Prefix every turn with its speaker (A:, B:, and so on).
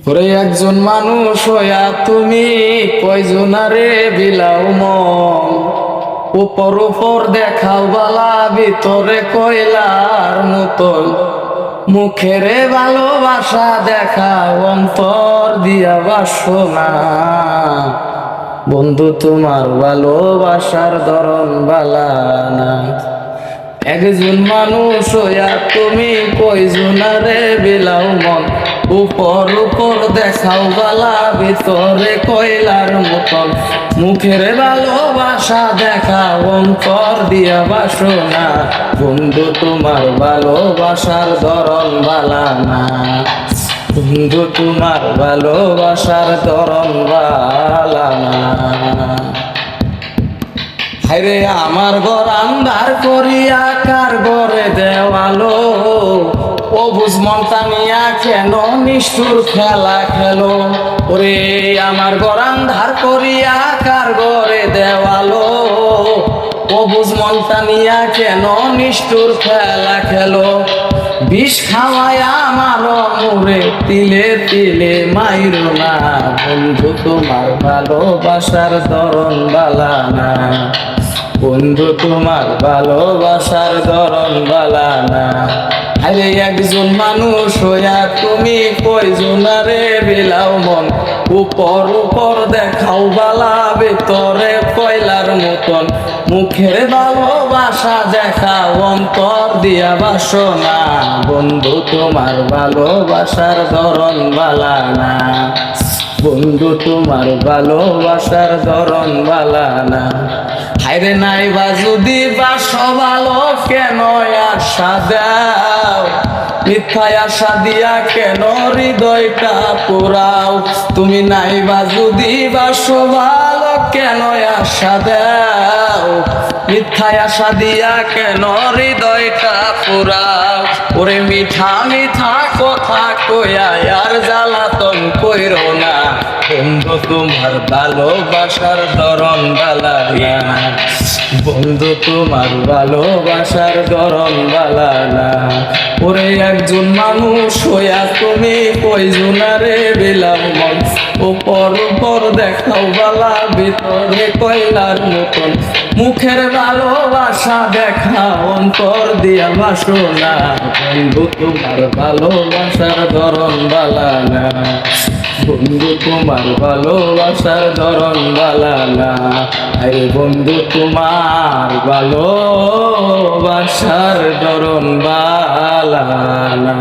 A: ওরে একজন মানুষ হইয়া তুমি কয়জনারে বিলাও মন, উপর উপর দেখাও বালা ভিতরে কয়লার মতন, মুখেরে ভালোবাসা দেখাও অন্তর দিয়া বাসনা। বন্ধু তোমার ভালোবাসার ধরন বালা না। একজন মানুষ হইয়া তুমি কয়জনারে বিলাও মন, উপর উপর দেখাও বালা ভিতরে কয়লার মতন, মুখের ভালোবাসা দেখাও অন্তর দিয়া বাসনা। বন্ধু তোমার ভালোবাসার ধরন বালা না, বন্ধু তোমার ভালোবাসার ধরন বালা না। হায়রে আমার ঘর আন্ধার করিয়া কার ঘরে দেওয়ালো, ও বুঝমন টানিয়া কেন নিষ্ঠুর খেলা খেলো। ওরে আমার ঘর আন্ধার করিয়া কার ঘরে দেওয়ালো, ও বুঝমন টানিয়া কেন নিষ্ঠুর খেলা খেলো। বিষ খাওয়ায় আমার মুরে তিলে তিলে মাইরো না, বন্ধু তোমার ভালোবাসার ধরন বালা না, বন্ধু তোমার ভালোবাসার ধরন বালা না। আরে একজন মানুষ হইয়া তুমি কয়জনারে বিলাও মন, উপর উপর দেখাও বালা ভিতরে কয়লার মতন, মুখের ভালোবাসা দেখাও অন্তর দিয়া বাসনা। বন্ধু তোমার ভালোবাসার ধরন বালা না, বন্ধু তোমার ভালোবাসার ধরন বালা না। হায়রে নাইবা যদি বাসো ভালো কেন আশা দাও, মিথ্যায় আশা দিয়া কেন হৃদয়টা পোড়াও। তুমি নাইবা যদি বাসো ভালো কেন আশা দাও, মিথ্যায় আশা দিয়া কেন হৃদয়টা পোড়াও। ওরে মিঠা মিঠা কথা কইয়া আর জ্বালাতন কইরো না, বন্ধু তোমার ভালোবাসার ধরন বালা না, বন্ধু তোমার ভালোবাসার ধরন বালা না। ওরে একজন মানুষ হইয়া তুমি কয়জনারে বিলাও মন, উপর উপর দেখাও বালা ভিতরে কয়লার মতন, মুখের ভালোবাসা দেখা অন্তর দিয়া বাসনা। বন্ধু তোমার ভালোবাসার ধরন বালা না, বন্ধু তোমার ভালোবাসার ধরন বালা না। আরে বন্ধু তোমার ভালোবাসার ধরন বালা না।